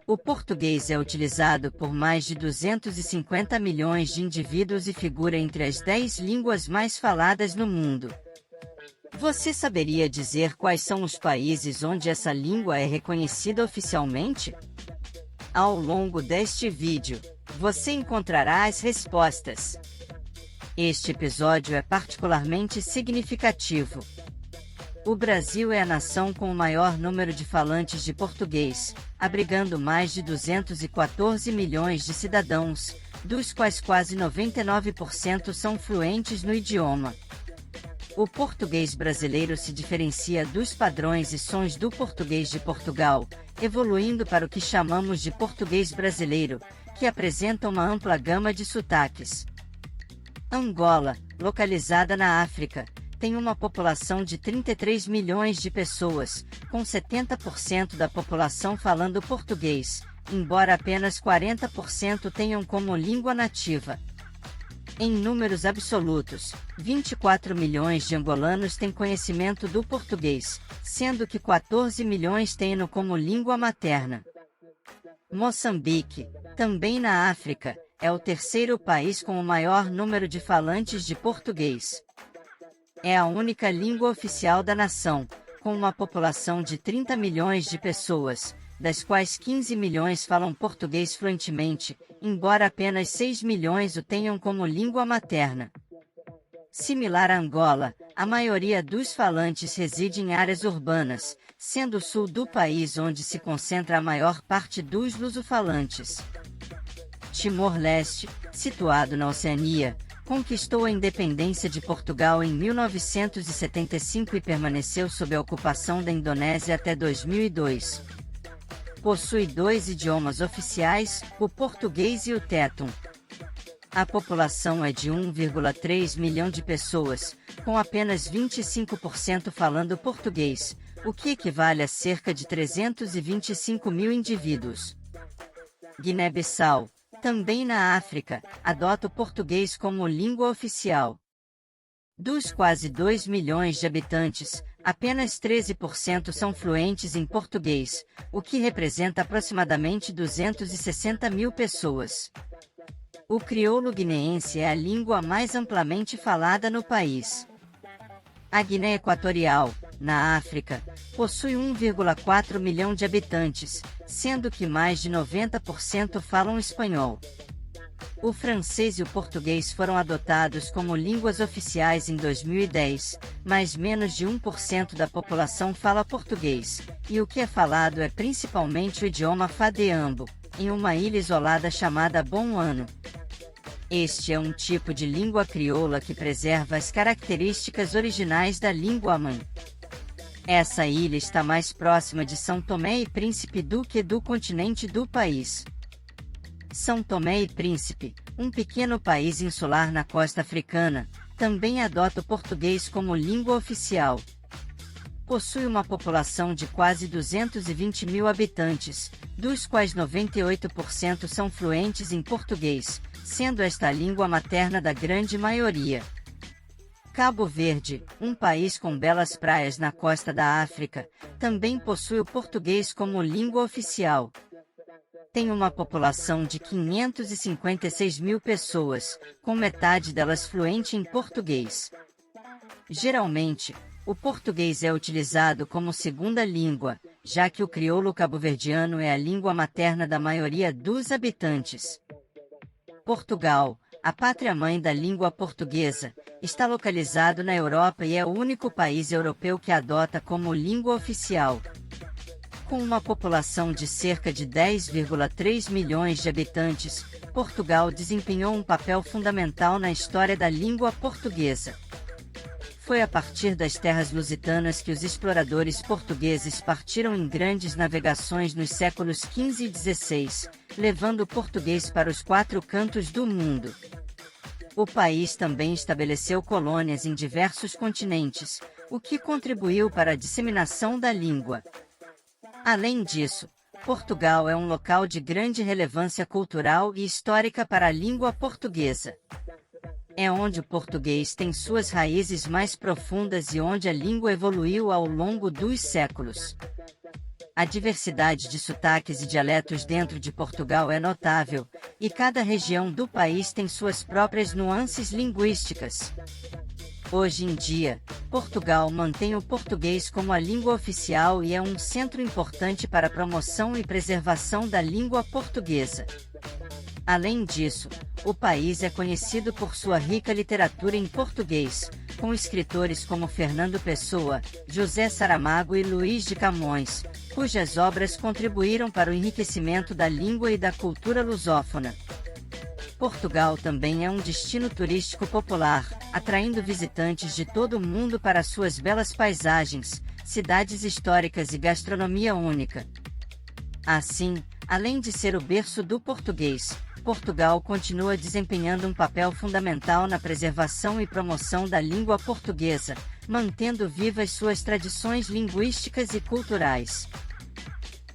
O português é utilizado por mais de 250 milhões de indivíduos e figura entre as 10 línguas mais faladas no mundo. Você saberia dizer quais são os países onde essa língua é reconhecida oficialmente? Ao longo deste vídeo, você encontrará as respostas. Este episódio é particularmente significativo. O Brasil é a nação com o maior número de falantes de português, abrigando mais de 214 milhões de cidadãos, dos quais quase 99% são fluentes no idioma. O português brasileiro se diferencia dos padrões e sons do português de Portugal, evoluindo para o que chamamos de português brasileiro, que apresenta uma ampla gama de sotaques. Angola, localizada na África, tem uma população de 33 milhões de pessoas, com 70% da população falando português, embora apenas 40% tenham como língua nativa. Em números absolutos, 24 milhões de angolanos têm conhecimento do português, sendo que 14 milhões têm-no como língua materna. Moçambique, também na África, é o terceiro país com o maior número de falantes de português. É a única língua oficial da nação, com uma população de 30 milhões de pessoas, das quais 15 milhões falam português fluentemente, embora apenas 6 milhões o tenham como língua materna. Similar a Angola, a maioria dos falantes reside em áreas urbanas, sendo o sul do país onde se concentra a maior parte dos lusofalantes. Timor-Leste, situado na Oceania, conquistou a independência de Portugal em 1975 e permaneceu sob a ocupação da Indonésia até 2002. Possui 2 idiomas oficiais, o português e o tetum. A população é de 1,3 milhão de pessoas, com apenas 25% falando português, o que equivale a cerca de 325 mil indivíduos. Guiné-Bissau, também na África, adota o português como língua oficial. Dos quase 2 milhões de habitantes, apenas 13% são fluentes em português, o que representa aproximadamente 260 mil pessoas. O crioulo guineense é a língua mais amplamente falada no país. A Guiné Equatorial, na África, possui 1,4 milhão de habitantes, sendo que mais de 90% falam espanhol. O francês e o português foram adotados como línguas oficiais em 2010, mas menos de 1% da população fala português, e o que é falado é principalmente o idioma fadéambo, em uma ilha isolada chamada Bom Ano. Este é um tipo de língua crioula que preserva as características originais da língua-mãe. Essa ilha está mais próxima de São Tomé e Príncipe do que do continente do país. São Tomé e Príncipe, um pequeno país insular na costa africana, também adota o português como língua oficial. Possui uma população de quase 220 mil habitantes, dos quais 98% são fluentes em português, sendo esta a língua materna da grande maioria. Cabo Verde, um país com belas praias na costa da África, também possui o português como língua oficial. Tem uma população de 556 mil pessoas, com metade delas fluente em português. Geralmente, o português é utilizado como segunda língua, já que o crioulo cabo-verdiano é a língua materna da maioria dos habitantes. Portugal, a pátria-mãe da língua portuguesa, está localizado na Europa e é o único país europeu que adota como língua oficial. Com uma população de cerca de 10,3 milhões de habitantes, Portugal desempenhou um papel fundamental na história da língua portuguesa. Foi a partir das terras lusitanas que os exploradores portugueses partiram em grandes navegações nos séculos XV e XVI, levando o português para os 4 cantos do mundo. O país também estabeleceu colônias em diversos continentes, o que contribuiu para a disseminação da língua. Além disso, Portugal é um local de grande relevância cultural e histórica para a língua portuguesa. É onde o português tem suas raízes mais profundas e onde a língua evoluiu ao longo dos séculos. A diversidade de sotaques e dialetos dentro de Portugal é notável, e cada região do país tem suas próprias nuances linguísticas. Hoje em dia, Portugal mantém o português como a língua oficial e é um centro importante para a promoção e preservação da língua portuguesa. Além disso, o país é conhecido por sua rica literatura em português, com escritores como Fernando Pessoa, José Saramago e Luís de Camões, cujas obras contribuíram para o enriquecimento da língua e da cultura lusófona. Portugal também é um destino turístico popular, atraindo visitantes de todo o mundo para suas belas paisagens, cidades históricas e gastronomia única. Assim, além de ser o berço do português, Portugal continua desempenhando um papel fundamental na preservação e promoção da língua portuguesa, mantendo vivas suas tradições linguísticas e culturais.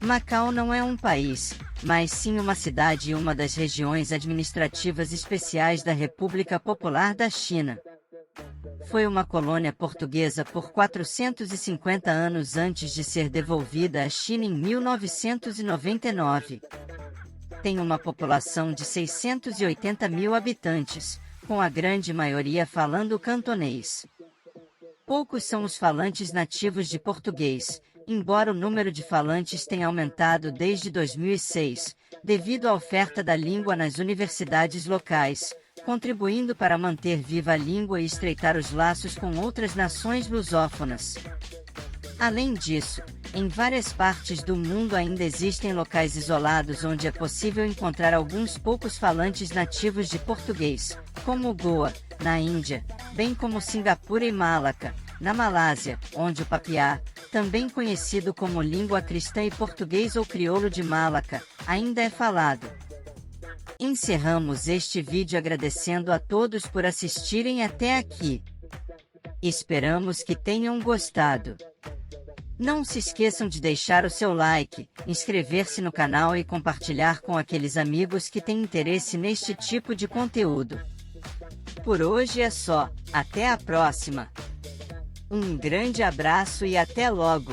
Macau não é um país, mas sim uma cidade e uma das regiões administrativas especiais da República Popular da China. Foi uma colônia portuguesa por 450 anos antes de ser devolvida à China em 1999. Tem uma população de 680 mil habitantes, com a grande maioria falando cantonês. Poucos são os falantes nativos de português, embora o número de falantes tenha aumentado desde 2006, devido à oferta da língua nas universidades locais, contribuindo para manter viva a língua e estreitar os laços com outras nações lusófonas. Além disso, em várias partes do mundo ainda existem locais isolados onde é possível encontrar alguns poucos falantes nativos de português, como Goa, na Índia, bem como Singapura e Malaca, na Malásia, onde o papiá, também conhecido como língua cristã e português ou crioulo de Malaca, ainda é falado. Encerramos este vídeo agradecendo a todos por assistirem até aqui. Esperamos que tenham gostado. Não se esqueçam de deixar o seu like, inscrever-se no canal e compartilhar com aqueles amigos que têm interesse neste tipo de conteúdo. Por hoje é só, até a próxima! Um grande abraço e até logo!